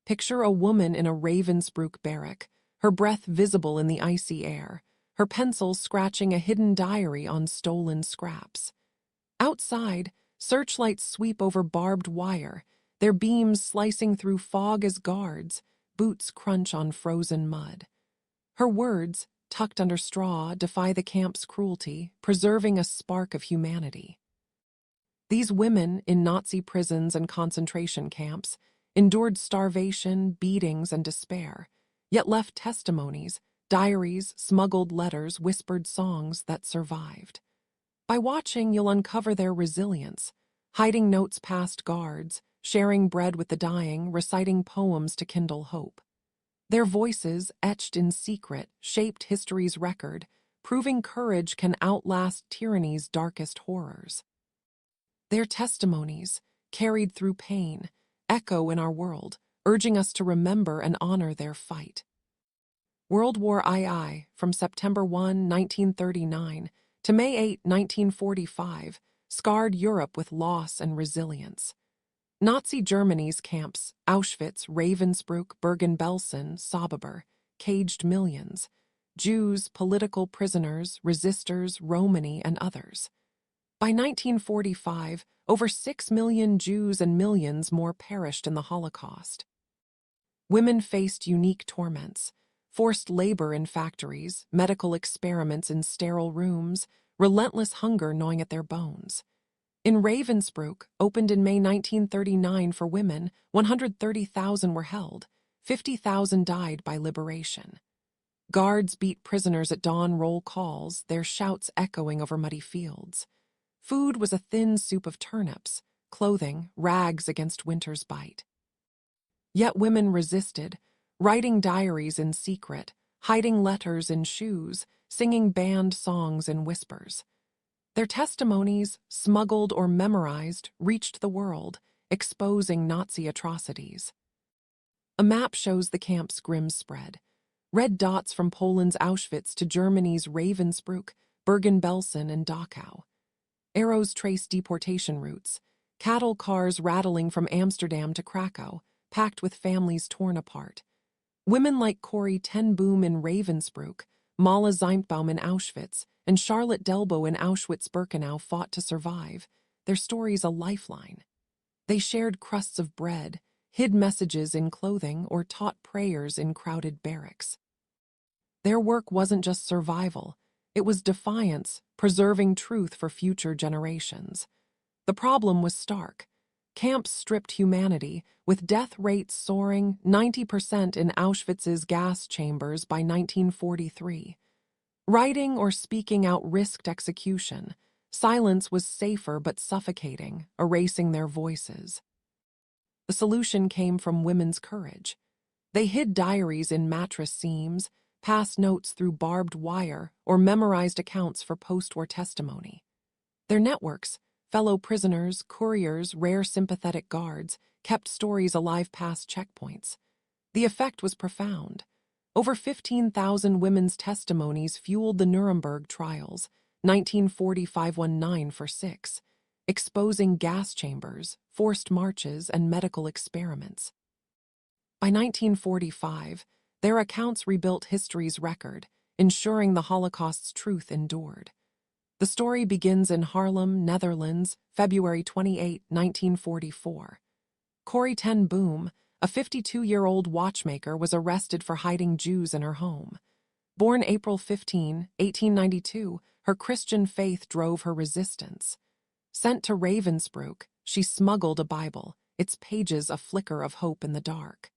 Picture a woman in a Ravensbrück barrack, her breath visible in the icy air, her pencil scratching a hidden diary on stolen scraps. Outside, searchlights sweep over barbed wire, their beams slicing through fog as guards, boots crunch on frozen mud. Her words, tucked under straw, defy the camp's cruelty, preserving a spark of humanity. These women, in Nazi prisons and concentration camps, endured starvation, beatings, and despair, yet left testimonies, diaries, smuggled letters, whispered songs that survived. By watching, you'll uncover their resilience, hiding notes past guards, sharing bread with the dying, reciting poems to kindle hope. Their voices, etched in secret, shaped history's record, proving courage can outlast tyranny's darkest horrors. Their testimonies, carried through pain, echo in our world, urging us to remember and honor their fight. World War II, from September 1, 1939, to May 8, 1945, scarred Europe with loss and resilience. Nazi Germany's camps, Auschwitz, Ravensbrück, Bergen-Belsen, Sobibor, caged millions. Jews, political prisoners, resistors, Romani, and others. By 1945, over 6 million Jews and millions more perished in the Holocaust. Women faced unique torments, forced labor in factories, medical experiments in sterile rooms, relentless hunger gnawing at their bones. In Ravensbrück, opened in May 1939 for women, 130,000 were held, 50,000 died by liberation. Guards beat prisoners at dawn roll calls, their shouts echoing over muddy fields. Food was a thin soup of turnips, clothing, rags against winter's bite. Yet women resisted, writing diaries in secret, hiding letters in shoes, singing banned songs in whispers. Their testimonies, smuggled or memorized, reached the world, exposing Nazi atrocities. A map shows the camp's grim spread. Red dots from Poland's Auschwitz to Germany's Ravensbrück, Bergen-Belsen, and Dachau. Arrows trace deportation routes, cattle cars rattling from Amsterdam to Krakow, packed with families torn apart. Women like Corrie ten Boom in Ravensbrück, Mala Zimtbaum in Auschwitz, and Charlotte Delbo in Auschwitz-Birkenau fought to survive, their stories a lifeline. They shared crusts of bread, hid messages in clothing, or taught prayers in crowded barracks. Their work wasn't just survival, it was defiance, preserving truth for future generations. The problem was stark. Camps stripped humanity, with death rates soaring 90% in Auschwitz's gas chambers by 1943. Writing or speaking out risked execution. Silence was safer but suffocating, erasing their voices. The solution came from women's courage. They hid diaries in mattress seams, passed notes through barbed wire, or memorized accounts for post-war testimony. Their networks, fellow prisoners, couriers, rare sympathetic guards, kept stories alive past checkpoints. The effect was profound. Over 15,000 women's testimonies fueled the Nuremberg trials, 1940-519 for 6, exposing gas chambers, forced marches, and medical experiments. By 1945, their accounts rebuilt history's record, ensuring the Holocaust's truth endured. The story begins in Haarlem, Netherlands, February 28, 1944. Corrie ten Boom, a 52-year-old watchmaker, was arrested for hiding Jews in her home. Born April 15, 1892, her Christian faith drove her resistance. Sent to Ravensbrück, she smuggled a Bible, its pages a flicker of hope in the dark.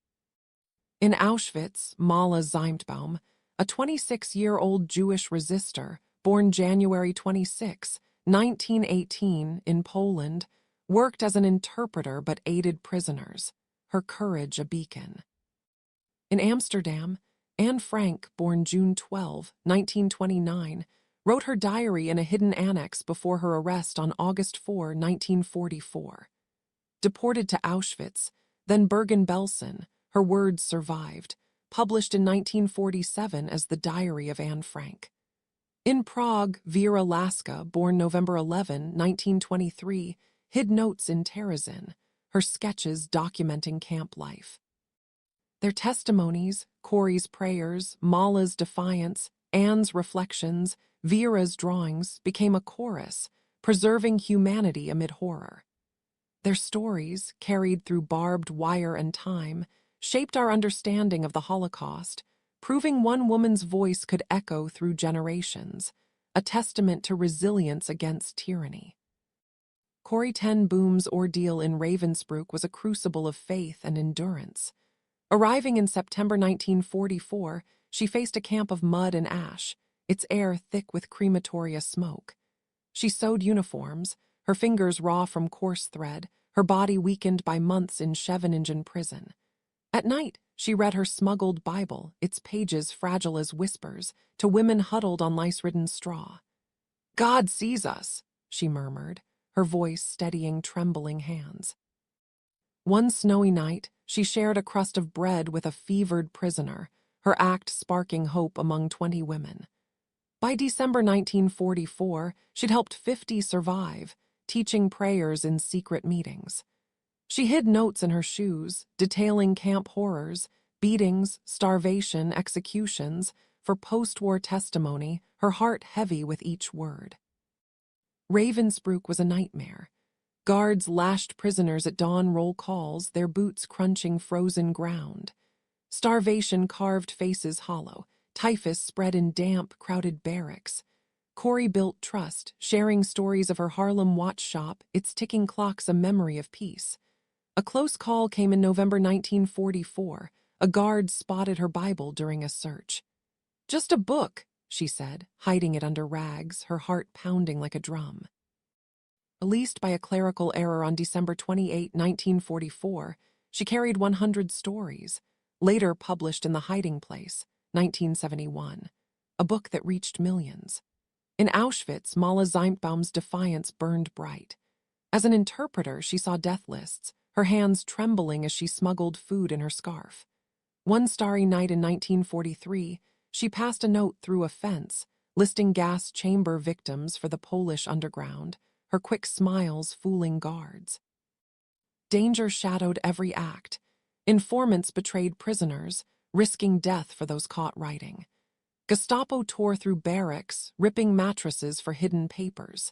In Auschwitz, Mala Zimtbaum, a 26-year-old Jewish resistor, born January 26, 1918, in Poland, worked as an interpreter but aided prisoners, her courage a beacon. In Amsterdam, Anne Frank, born June 12, 1929, wrote her diary in a hidden annex before her arrest on August 4, 1944. Deported to Auschwitz, then Bergen-Belsen, her words survived, published in 1947 as The Diary of Anne Frank. In Prague, Vera Laska, born November 11, 1923, hid notes in Terezin, her sketches documenting camp life. Their testimonies, Corey's prayers, Mala's defiance, Anne's reflections, Vera's drawings became a chorus, preserving humanity amid horror. Their stories, carried through barbed wire and time, shaped our understanding of the Holocaust, proving one woman's voice could echo through generations, a testament to resilience against tyranny. Corrie ten Boom's ordeal in Ravensbrück was a crucible of faith and endurance. Arriving in September 1944, she faced a camp of mud and ash, its air thick with crematoria smoke. She sewed uniforms, her fingers raw from coarse thread, her body weakened by months in Scheveningen prison. At night, she read her smuggled Bible, its pages fragile as whispers, to women huddled on lice-ridden straw. "God sees us," she murmured, her voice steadying trembling hands. One snowy night, she shared a crust of bread with a fevered prisoner, her act sparking hope among 20 women. By December 1944, she'd helped 50 survive, teaching prayers in secret meetings. She hid notes in her shoes, detailing camp horrors, beatings, starvation, executions, for post-war testimony, her heart heavy with each word. Ravensbrück was a nightmare. Guards lashed prisoners at dawn roll calls, their boots crunching frozen ground. Starvation carved faces hollow, typhus spread in damp, crowded barracks. Corrie built trust, sharing stories of her Harlem watch shop, its ticking clocks a memory of peace. A close call came in November 1944. A guard spotted her Bible during a search. "Just a book," she said, hiding it under rags, her heart pounding like a drum. Released by a clerical error on December 28, 1944, she carried 100 stories, later published in The Hiding Place, 1971, a book that reached millions. In Auschwitz, Mala Zimtbaum's defiance burned bright. As an interpreter, she saw death lists, her hands trembling as she smuggled food in her scarf. One starry night in 1943, she passed a note through a fence, listing gas chamber victims for the Polish underground, her quick smiles fooling guards. Danger shadowed every act. Informants betrayed prisoners, risking death for those caught writing. Gestapo tore through barracks, ripping mattresses for hidden papers.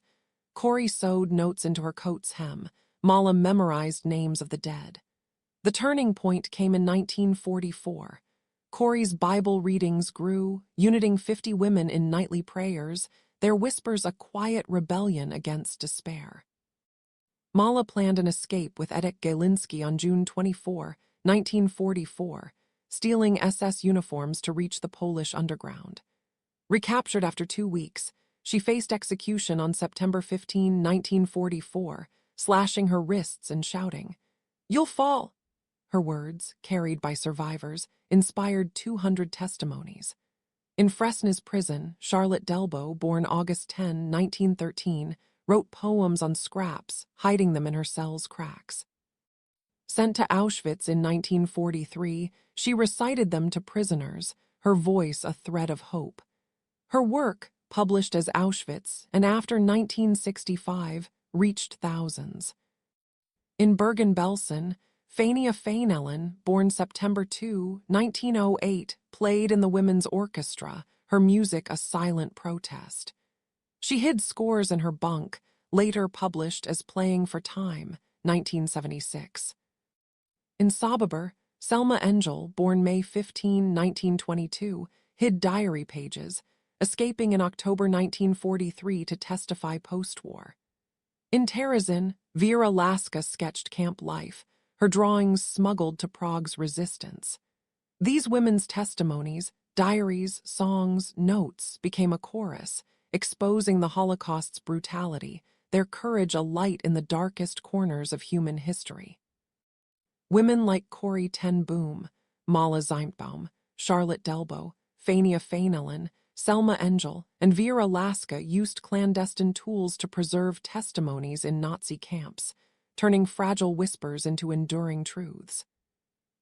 Corrie sewed notes into her coat's hem. Mala memorized names of the dead. The turning point came in 1944. Corrie's Bible readings grew, uniting 50 women in nightly prayers, their whispers a quiet rebellion against despair. Mala planned an escape with Edek Galinski on June 24, 1944, stealing SS uniforms to reach the Polish underground. Recaptured after 2 weeks, she faced execution on September 15, 1944, slashing her wrists and shouting, "You'll fall!" Her words, carried by survivors, inspired 200 testimonies. In Fresnes prison, Charlotte Delbo, born August 10, 1913, wrote poems on scraps, hiding them in her cell's cracks. Sent to Auschwitz in 1943, she recited them to prisoners, her voice a thread of hope. Her work, published as Auschwitz, and after 1965, reached thousands. In Bergen-Belsen, Fania Fainellen, born September 2, 1908, played in the women's orchestra, her music a silent protest. She hid scores in her bunk, later published as Playing for Time, 1976. In Sobibor, Selma Engel, born May 15, 1922, hid diary pages, escaping in October 1943 to testify post-war. In Terezin, Vera Laska sketched camp life, her drawings smuggled to Prague's resistance. These women's testimonies, diaries, songs, notes, became a chorus, exposing the Holocaust's brutality, their courage a light in the darkest corners of human history. Women like Corrie ten Boom, Mala Zimtbaum, Charlotte Delbo, Fania Fainellen, Selma Engel, and Vera Laska used clandestine tools to preserve testimonies in Nazi camps, turning fragile whispers into enduring truths.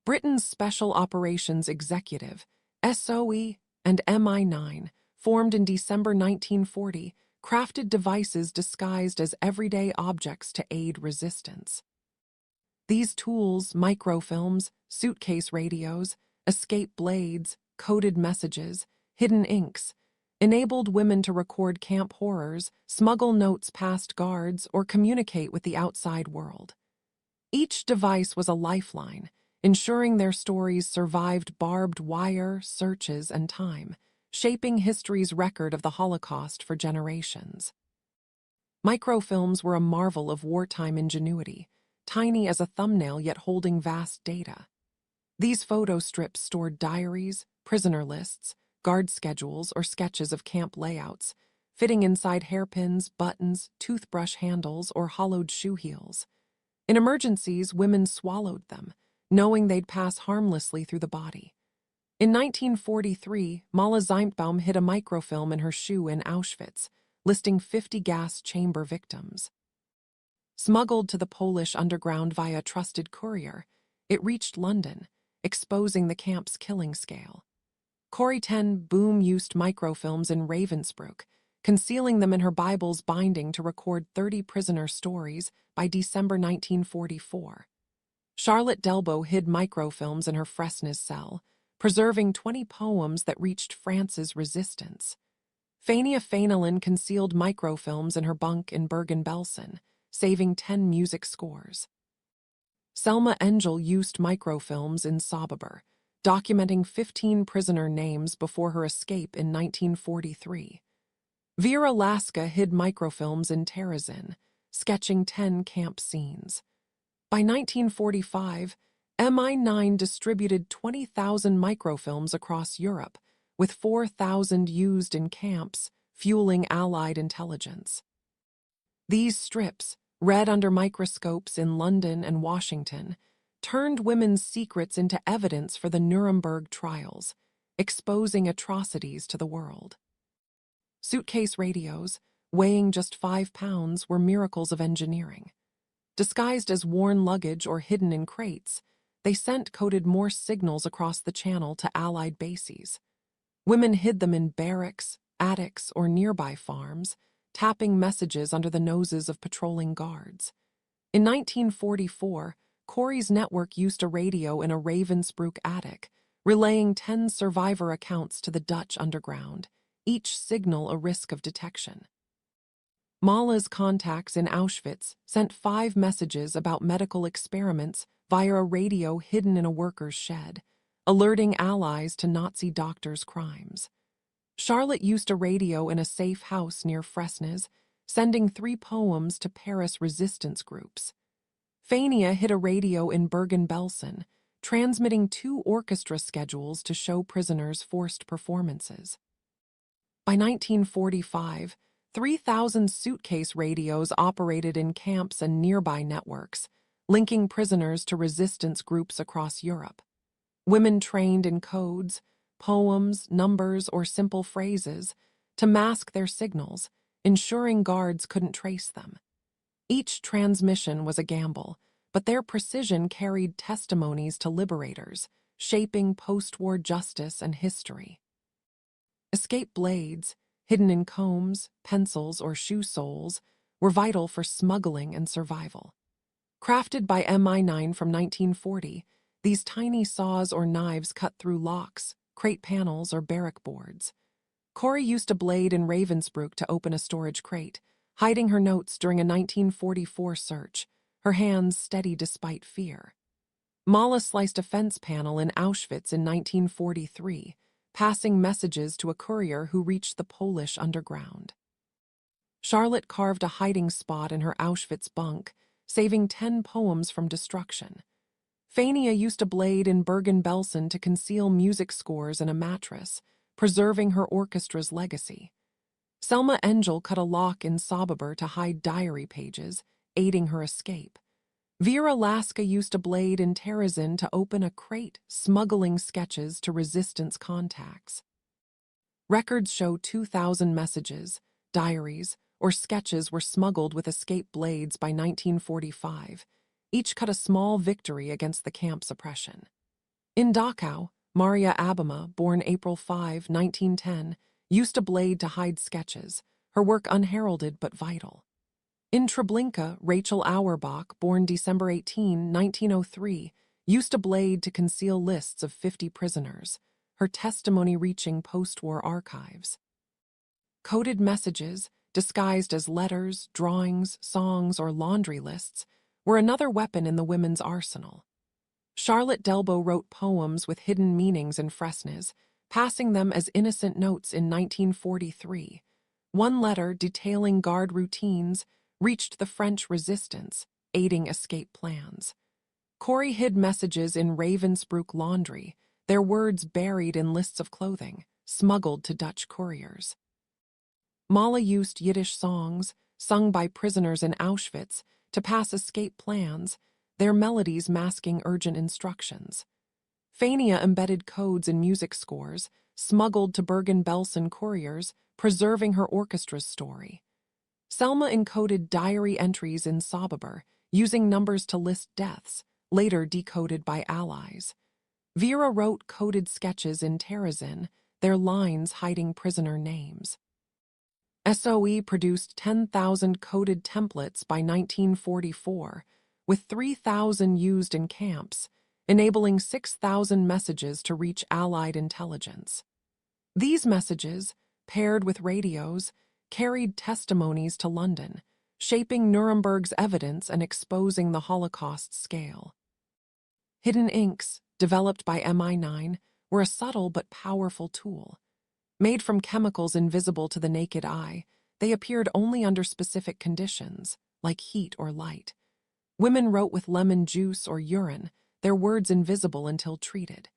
Britain's Special Operations Executive, SOE, and MI9, formed in December 1940, crafted devices disguised as everyday objects to aid resistance. These tools, microfilms, suitcase radios, escape blades, coded messages, hidden inks, enabled women to record camp horrors, smuggle notes past guards, or communicate with the outside world. Each device was a lifeline, ensuring their stories survived barbed wire, searches, and time, shaping history's record of the Holocaust for generations. Microfilms were a marvel of wartime ingenuity, tiny as a thumbnail yet holding vast data. These photo strips stored diaries, prisoner lists, guard schedules, or sketches of camp layouts, fitting inside hairpins, buttons, toothbrush handles, or hollowed shoe heels. In emergencies, women swallowed them, knowing they'd pass harmlessly through the body. In 1943, Mala Zeimpbaum hid a microfilm in her shoe in Auschwitz, listing 50 gas chamber victims. Smuggled to the Polish underground via a trusted courier, it reached London, exposing the camp's killing scale. Corrie ten Boom used microfilms in Ravensbrück, concealing them in her Bible's binding to record 30 prisoner stories by December 1944. Charlotte Delbo hid microfilms in her Fresnes cell, preserving 20 poems that reached France's resistance. Fania Fainalin concealed microfilms in her bunk in Bergen-Belsen, saving 10 music scores. Selma Engel used microfilms in Sobibor, documenting 15 prisoner names before her escape in 1943. Vera Laska hid microfilms in Terezin, sketching 10 camp scenes. By 1945, MI9 distributed 20,000 microfilms across Europe, with 4,000 used in camps, fueling Allied intelligence. These strips, read under microscopes in London and Washington, turned women's secrets into evidence for the Nuremberg trials, exposing atrocities to the world. Suitcase radios, weighing just 5 pounds, were miracles of engineering. Disguised as worn luggage or hidden in crates, they sent coded Morse signals across the channel to Allied bases. Women hid them in barracks, attics, or nearby farms, tapping messages under the noses of patrolling guards. In 1944, Corrie's network used a radio in a Ravensbrück attic, relaying 10 survivor accounts to the Dutch underground, each signal a risk of detection. Mala's contacts in Auschwitz sent 5 messages about medical experiments via a radio hidden in a worker's shed, alerting allies to Nazi doctors' crimes. Charlotte used a radio in a safe house near Fresnes, sending 3 poems to Paris resistance groups. Fania hid a radio in Bergen-Belsen, transmitting 2 orchestra schedules to show prisoners forced performances. By 1945, 3,000 suitcase radios operated in camps and nearby networks, linking prisoners to resistance groups across Europe. Women trained in codes, poems, numbers, or simple phrases to mask their signals, ensuring guards couldn't trace them. Each transmission was a gamble, but their precision carried testimonies to liberators, shaping post-war justice and history. Escape blades, hidden in combs, pencils, or shoe soles, were vital for smuggling and survival. Crafted by MI9 from 1940, these tiny saws or knives cut through locks, crate panels, or barrack boards. Corrie used a blade in Ravensbrück to open a storage crate, hiding her notes during a 1944 search, her hands steady despite fear. Mala sliced a fence panel in Auschwitz in 1943, passing messages to a courier who reached the Polish underground. Charlotte carved a hiding spot in her Auschwitz bunk, saving 10 poems from destruction. Fania used a blade in Bergen-Belsen to conceal music scores in a mattress, preserving her orchestra's legacy. Selma Engel cut a lock in Sobibor to hide diary pages, aiding her escape. Vera Laska used a blade in Terezin to open a crate, smuggling sketches to resistance contacts. Records show 2,000 messages, diaries, or sketches were smuggled with escape blades by 1945. Each cut a small victory against the camp's oppression. In Dachau, Maria Abema, born April 5, 1910, used a blade to hide sketches, her work unheralded but vital. In Treblinka, Rachel Auerbach, born December 18, 1903, used a blade to conceal lists of 50 prisoners, her testimony reaching post-war archives. Coded messages, disguised as letters, drawings, songs, or laundry lists, were another weapon in the women's arsenal. Charlotte Delbo wrote poems with hidden meanings in Fresnes, passing them as innocent notes in 1943. One letter detailing guard routines reached the French resistance, aiding escape plans. Corey hid messages in Ravensbrück laundry, their words buried in lists of clothing, smuggled to Dutch couriers. Mala used Yiddish songs, sung by prisoners in Auschwitz, to pass escape plans, their melodies masking urgent instructions. Fania embedded codes in music scores, smuggled to Bergen-Belsen couriers, preserving her orchestra's story. Selma encoded diary entries in Sobibor, using numbers to list deaths, later decoded by allies. Vera wrote coded sketches in Terezin, their lines hiding prisoner names. SOE produced 10,000 coded templates by 1944, with 3,000 used in camps, enabling 6,000 messages to reach Allied intelligence. These messages, paired with radios, carried testimonies to London, shaping Nuremberg's evidence and exposing the Holocaust's scale. Hidden inks, developed by MI9, were a subtle but powerful tool. Made from chemicals invisible to the naked eye, they appeared only under specific conditions, like heat or light. Women wrote with lemon juice or urine, their words invisible until treated.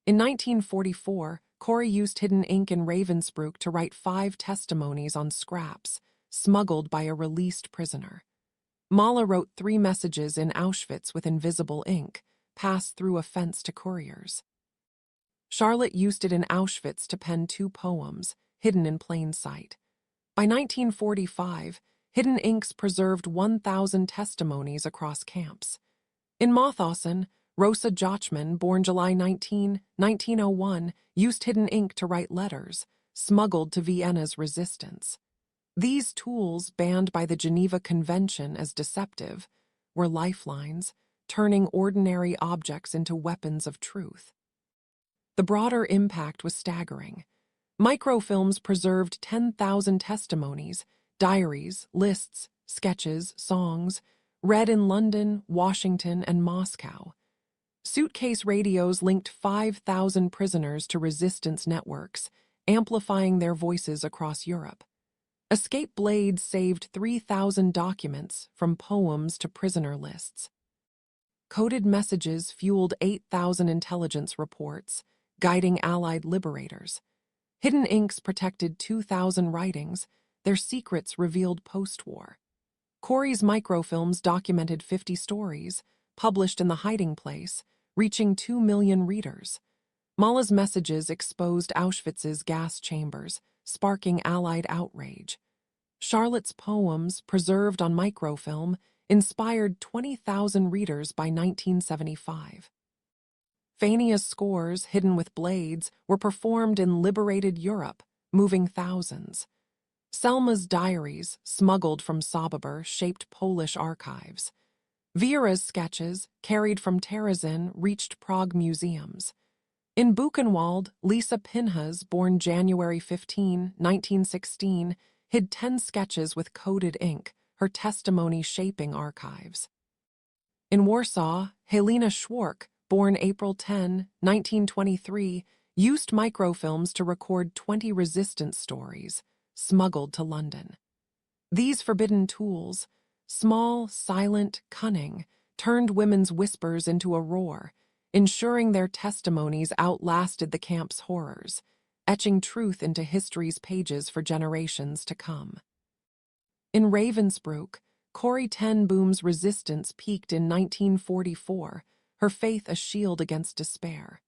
In 1944, Corey used hidden ink in Ravensbrück to write 5 testimonies on scraps, smuggled by a released prisoner. Mala wrote 3 messages in Auschwitz with invisible ink, passed through a fence to couriers. Charlotte used it in Auschwitz to pen 2 poems, hidden in plain sight. By 1945, hidden inks preserved 1,000 testimonies across camps. In Mauthausen, Rosa Jochman, born July 19, 1901, used hidden ink to write letters, smuggled to Vienna's resistance. These tools, banned by the Geneva Convention as deceptive, were lifelines, turning ordinary objects into weapons of truth. The broader impact was staggering. Microfilms preserved 10,000 testimonies, diaries, lists, sketches, songs, read in London, Washington, and Moscow. Suitcase radios linked 5,000 prisoners to resistance networks, amplifying their voices across Europe. Escape blades saved 3,000 documents, from poems to prisoner lists. Coded messages fueled 8,000 intelligence reports, guiding Allied liberators. Hidden inks protected 2,000 writings, their secrets revealed post-war. Corey's microfilms documented 50 stories, published in the hiding place, reaching 2 million readers. Mala's messages exposed Auschwitz's gas chambers, sparking Allied outrage. Charlotte's poems, preserved on microfilm, inspired 20,000 readers by 1975. Fania's scores, hidden with blades, were performed in liberated Europe, moving thousands. Selma's diaries, smuggled from Sobibor, shaped Polish archives. Vera's sketches, carried from Terezin, reached Prague museums. In Buchenwald, Lisa Pinhas, born January 15, 1916, hid 10 sketches with coded ink, her testimony shaping archives. In Warsaw, Helena Schwark, born April 10, 1923, used microfilms to record 20 resistance stories, smuggled to London. These forbidden tools, small, silent, cunning, turned women's whispers into a roar, ensuring their testimonies outlasted the camp's horrors, etching truth into history's pages for generations to come. In Ravensbrück, Corrie ten Boom's resistance peaked in 1944, her faith a shield against despair.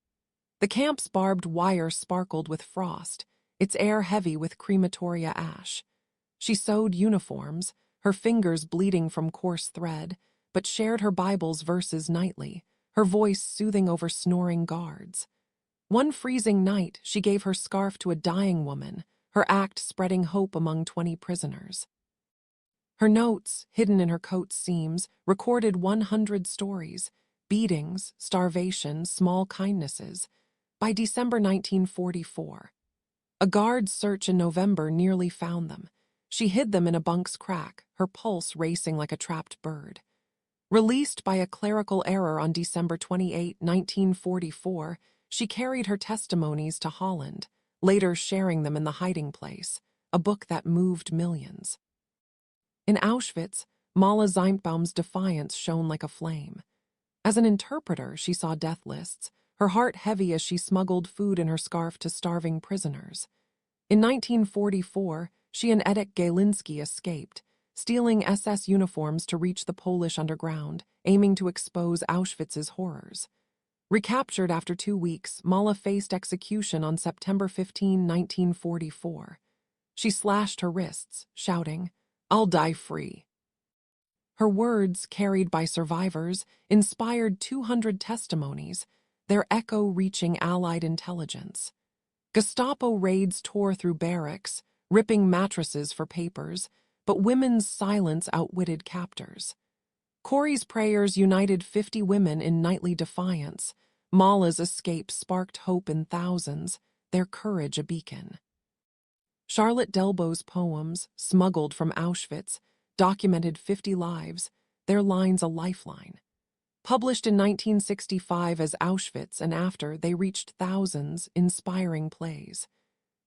The camp's barbed wire sparkled with frost, its air heavy with crematoria ash. She sewed uniforms, her fingers bleeding from coarse thread, but shared her Bible's verses nightly, her voice soothing over snoring guards. One freezing night, she gave her scarf to a dying woman, her act spreading hope among 20 prisoners. Her notes, hidden in her coat seams, recorded 100 stories: beatings, starvation, small kindnesses. By December 1944, a guard's search in November nearly found them. She hid them in a bunk's crack, her pulse racing like a trapped bird. Released by a clerical error on December 28, 1944, she carried her testimonies to Holland, later sharing them in The Hiding Place, a book that moved millions. In Auschwitz, Mala Zimtbaum's defiance shone like a flame. As an interpreter, she saw death lists, her heart heavy as she smuggled food in her scarf to starving prisoners. In 1944, she and Edek Galinski escaped, stealing SS uniforms to reach the Polish underground, aiming to expose Auschwitz's horrors. Recaptured after 2 weeks, Mala faced execution on September 15, 1944. She slashed her wrists, shouting, "I'll die free." Her words, carried by survivors, inspired 200 testimonies, their echo reaching Allied intelligence. Gestapo raids tore through barracks, ripping mattresses for papers, but women's silence outwitted captors. Corrie's prayers united 50 women in nightly defiance. Mala's escape sparked hope in thousands, their courage a beacon. Charlotte Delbo's poems, smuggled from Auschwitz, documented 50 lives, their lines a lifeline. Published in 1965 as Auschwitz and after, they reached thousands, inspiring plays.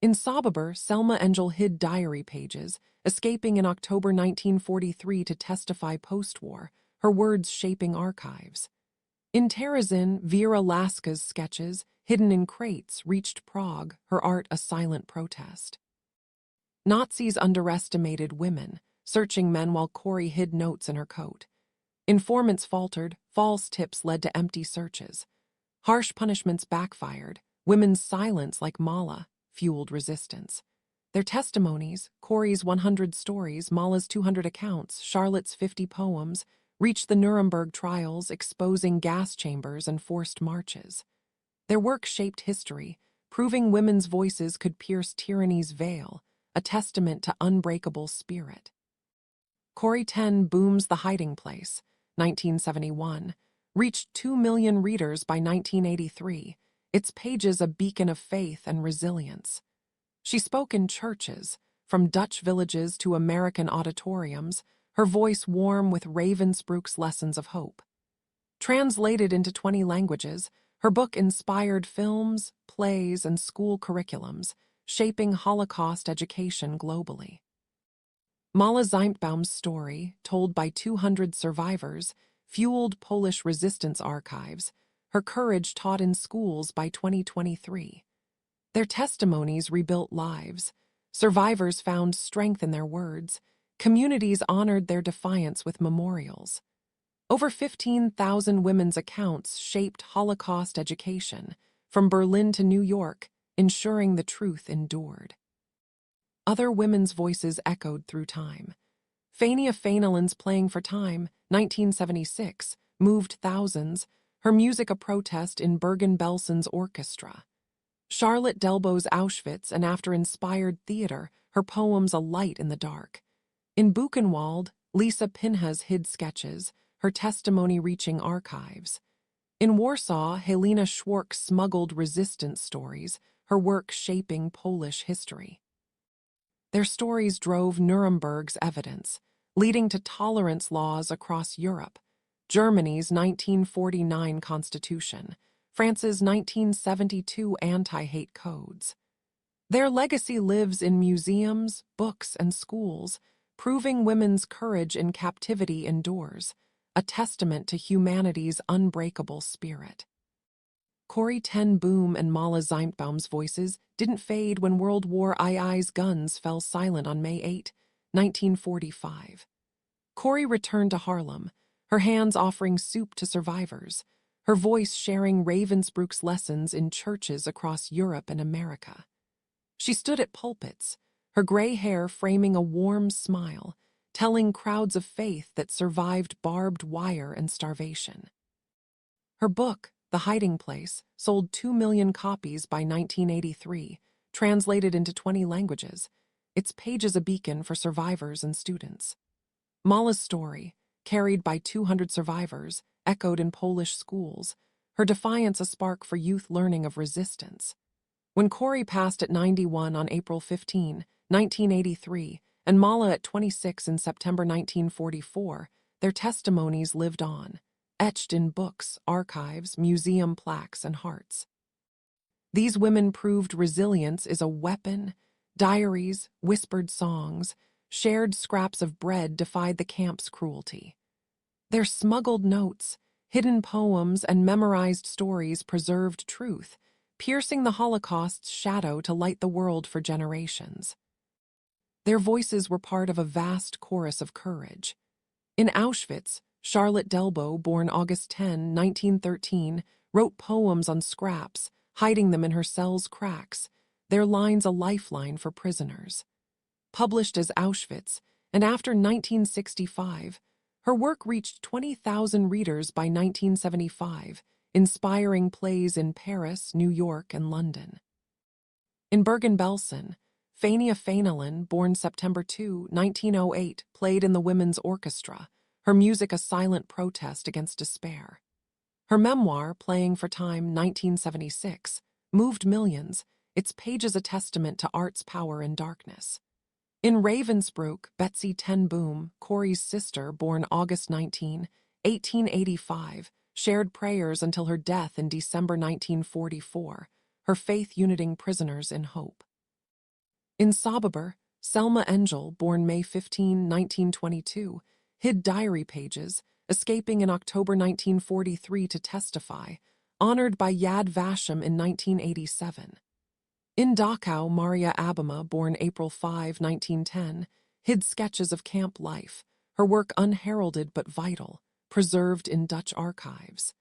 In Sobibor, Selma Engel hid diary pages, escaping in October 1943 to testify post-war, her words shaping archives. In Terezin, Vera Laska's sketches, hidden in crates, reached Prague, her art a silent protest. Nazis underestimated women, searching men while Corrie hid notes in her coat. Informants faltered, false tips led to empty searches. Harsh punishments backfired, women's silence, like Mala, fueled resistance. Their testimonies, Corrie's 100 stories, Mala's 200 accounts, Charlotte's 50 poems, reached the Nuremberg trials, exposing gas chambers and forced marches. Their work shaped history, proving women's voices could pierce tyranny's veil, a testament to unbreakable spirit. Corrie ten Boom's The Hiding Place, 1971, reached 2 million readers by 1983, its pages a beacon of faith and resilience. She spoke in churches, from Dutch villages to American auditoriums, her voice warm with Ravensbrück's lessons of hope. Translated into 20 languages, her book inspired films, plays, and school curriculums, shaping Holocaust education globally. Mala Zimtbaum's story, told by 200 survivors, fueled Polish resistance archives, her courage taught in schools by 2023. Their testimonies rebuilt lives. Survivors found strength in their words. Communities honored their defiance with memorials. Over 15,000 women's accounts shaped Holocaust education, from Berlin to New York, ensuring the truth endured. Other women's voices echoed through time. Fania Fainalin's Playing for Time, 1976, moved thousands, her music a protest in Bergen-Belson's orchestra. Charlotte Delbo's Auschwitz and after inspired theater, her poems a light in the dark. In Buchenwald, Lisa Pinha's hid sketches, her testimony reaching archives. In Warsaw, Helena Schwark smuggled resistance stories, her work shaping Polish history. Their stories drove Nuremberg's evidence, leading to tolerance laws across Europe, Germany's 1949 constitution, France's 1972 anti-hate codes. Their legacy lives in museums, books, and schools, proving women's courage in captivity endures, a testament to humanity's unbreakable spirit. Corrie ten Boom and Mala Zimtbaum's voices didn't fade when World War II's guns fell silent on May 8, 1945. Corrie returned to Harlem, her hands offering soup to survivors, her voice sharing Ravensbrück's lessons in churches across Europe and America. She stood at pulpits, her gray hair framing a warm smile, telling crowds of faith that survived barbed wire and starvation. Her book, The Hiding Place, sold 2 million copies by 1983, translated into 20 languages, its pages a beacon for survivors and students. Mala's story, carried by 200 survivors, echoed in Polish schools, her defiance a spark for youth learning of resistance. When Corey passed at 91 on April 15, 1983, and Mala at 26 in September 1944, their testimonies lived on, etched in books, archives, museum plaques, and hearts. These women proved resilience is a weapon. Diaries, whispered songs, shared scraps of bread defied the camp's cruelty. Their smuggled notes, hidden poems, and memorized stories preserved truth, piercing the Holocaust's shadow to light the world for generations. Their voices were part of a vast chorus of courage. In Auschwitz, Charlotte Delbo, born August 10, 1913, wrote poems on scraps, hiding them in her cell's cracks, their lines a lifeline for prisoners. Published as Auschwitz, and after 1965, her work reached 20,000 readers by 1975, inspiring plays in Paris, New York, and London. In Bergen-Belsen, Fania Fainalin, born September 2, 1908, played in the women's orchestra, her music a silent protest against despair. Her memoir, Playing for Time 1976, moved millions, its pages a testament to art's power in darkness. In Ravensbrück, Betsy ten Boom, Corey's sister, born August 19, 1885, shared prayers until her death in December 1944, her faith uniting prisoners in hope. In Sobibor, Selma Engel, born May 15, 1922, hid diary pages, escaping in October 1943 to testify, honored by Yad Vashem in 1987. In Dachau, Maria Abema, born April 5, 1910, hid sketches of camp life, her work unheralded but vital, preserved in Dutch archives.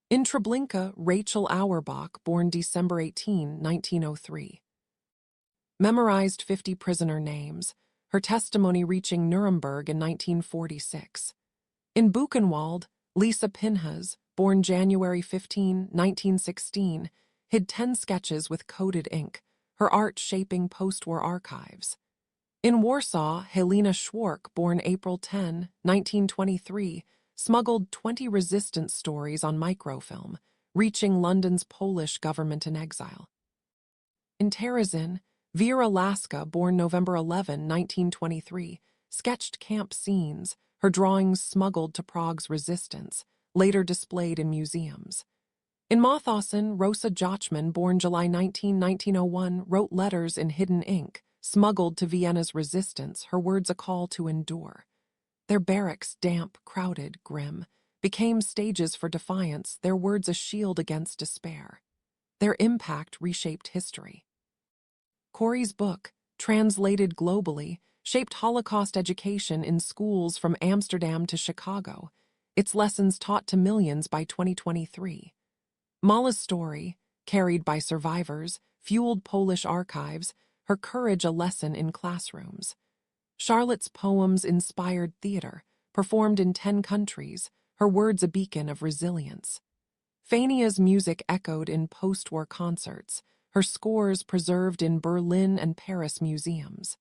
In Treblinka, Rachel Auerbach, born December 18, 1903. Memorized 50 prisoner names, her testimony reaching Nuremberg in 1946. In Buchenwald, Lisa Pinhas, born January 15, 1916, hid 10 sketches with coded ink, her art shaping post-war archives. In Warsaw, Helena Schwark, born April 10, 1923, smuggled 20 resistance stories on microfilm, reaching London's Polish government in exile. In Terezin, Vera Laska, born November 11, 1923, sketched camp scenes, her drawings smuggled to Prague's resistance, later displayed in museums. In Mauthausen, Rosa Jochman, born July 19, 1901, wrote letters in hidden ink, smuggled to Vienna's resistance, her words a call to endure. Their barracks, damp, crowded, grim, became stages for defiance, their words a shield against despair. Their impact reshaped history. Corey's book, translated globally, shaped Holocaust education in schools from Amsterdam to Chicago, its lessons taught to millions by 2023. Mala's story, carried by survivors, fueled Polish archives, her courage a lesson in classrooms. Charlotte's poems inspired theater, performed in 10 countries, her words a beacon of resilience. Fania's music echoed in post-war concerts, her scores preserved in Berlin and Paris museums.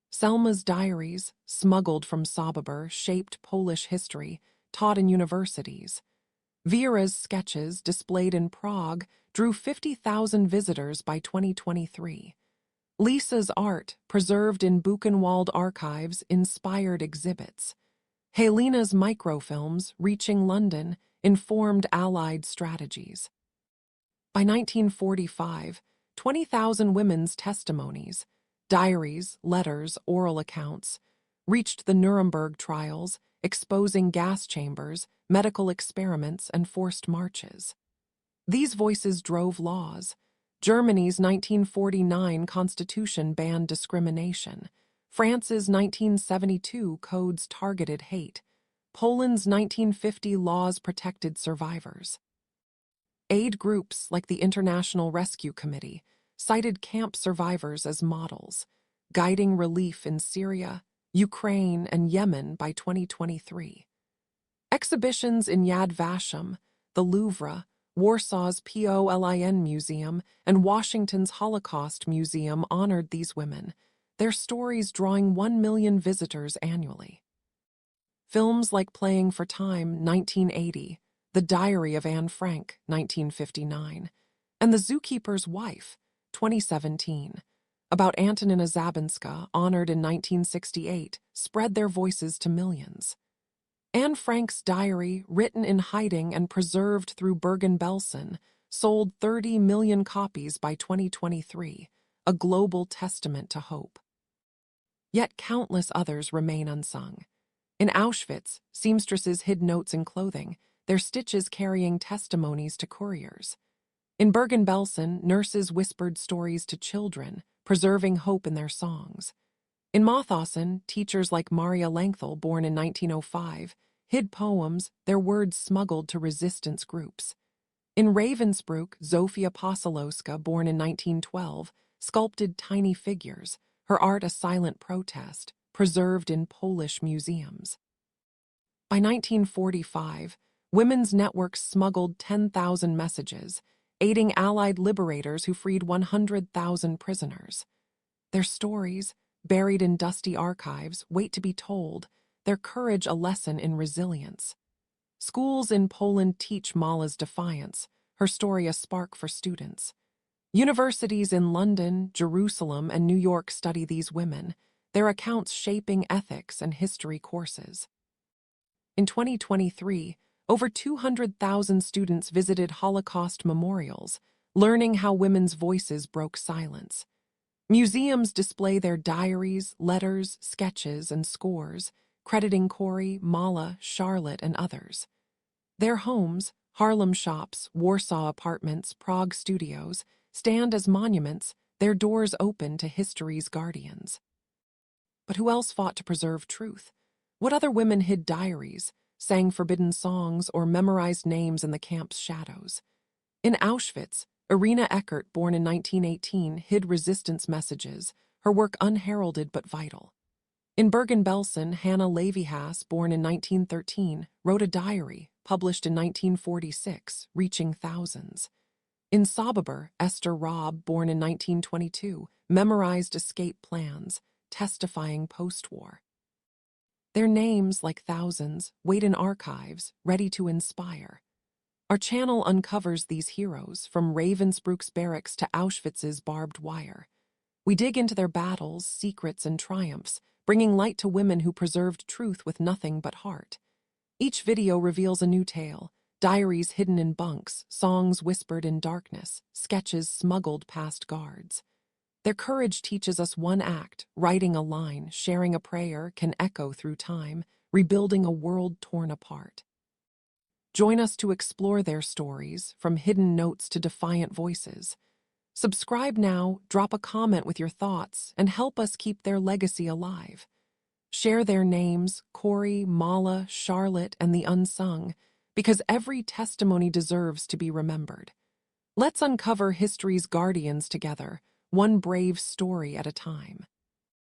Selma's diaries, smuggled from Sobibor, shaped Polish history, taught in universities. Vera's sketches, displayed in Prague, drew 50,000 visitors by 2023. Lisa's art, preserved in Buchenwald archives, inspired exhibits. Helena's microfilms, reaching London, informed Allied strategies. By 1945, 20,000 women's testimonies, diaries, letters, oral accounts, reached the Nuremberg trials, exposing gas chambers, medical experiments, and forced marches. These voices drove laws. Germany's 1949 constitution banned discrimination. France's 1972 codes targeted hate. Poland's 1950 laws protected survivors. Aid groups like the International Rescue Committee cited camp survivors as models, guiding relief in Syria, Ukraine, and Yemen by 2023. Exhibitions in Yad Vashem, the Louvre, Warsaw's Polin Museum, and Washington's Holocaust Museum honored these women, their stories drawing 1 million visitors annually. films like Playing for Time, 1980, The Diary of Anne Frank, 1959, and The Zookeeper's Wife, 2017, about Antonina Zabinska, honored in 1968, spread their voices to millions. Anne Frank's diary, written in hiding and preserved through Bergen-Belsen, sold 30 million copies by 2023, a global testament to hope. Yet countless others remain unsung. In Auschwitz, seamstresses hid notes in clothing, their stitches carrying testimonies to couriers. In Bergen-Belsen, nurses whispered stories to children, preserving hope in their songs. In Mauthausen, teachers like Maria Langthal, born in 1905, hid poems, their words smuggled to resistance groups. In Ravensbrück, Zofia Posilowska, born in 1912, sculpted tiny figures, her art a silent protest, preserved in Polish museums. By 1945, women's networks smuggled 10,000 messages, aiding Allied liberators who freed 100,000 prisoners. Their stories, buried in dusty archives, wait to be told, their courage a lesson in resilience. Schools in Poland teach Mala's defiance, her story a spark for students. Universities in London, Jerusalem, and New York study these women, their accounts shaping ethics and history courses. In 2023, over 200,000 students visited Holocaust memorials, learning how women's voices broke silence. Museums display their diaries, letters, sketches, and scores, crediting Corrie, Mala, Charlotte, and others. Their homes, Harlem shops, Warsaw apartments, Prague studios, stand as monuments, their doors open to history's guardians. But who else fought to preserve truth? What other women hid diaries, sang forbidden songs, or memorized names in the camp's shadows? In Auschwitz, Irina Eckert, born in 1918, hid resistance messages, her work unheralded but vital. In Bergen-Belsen, Hannah Levyhas, born in 1913, wrote a diary, published in 1946, reaching thousands. In Sobibor, Esther Robb, born in 1922, memorized escape plans, testifying post-war. Their names, like thousands, wait in archives, ready to inspire. Our channel uncovers these heroes, from Ravensbrück's barracks to Auschwitz's barbed wire. We dig into their battles, secrets, and triumphs, bringing light to women who preserved truth with nothing but heart. Each video reveals a new tale, diaries hidden in bunks, songs whispered in darkness, sketches smuggled past guards. Their courage teaches us one act: writing a line, sharing a prayer, can echo through time, rebuilding a world torn apart. Join us to explore their stories, from hidden notes to defiant voices. Subscribe now, drop a comment with your thoughts, and help us keep their legacy alive. Share their names, Corrie, Mala, Charlotte, and the unsung, because every testimony deserves to be remembered. Let's uncover history's guardians together, one brave story at a time.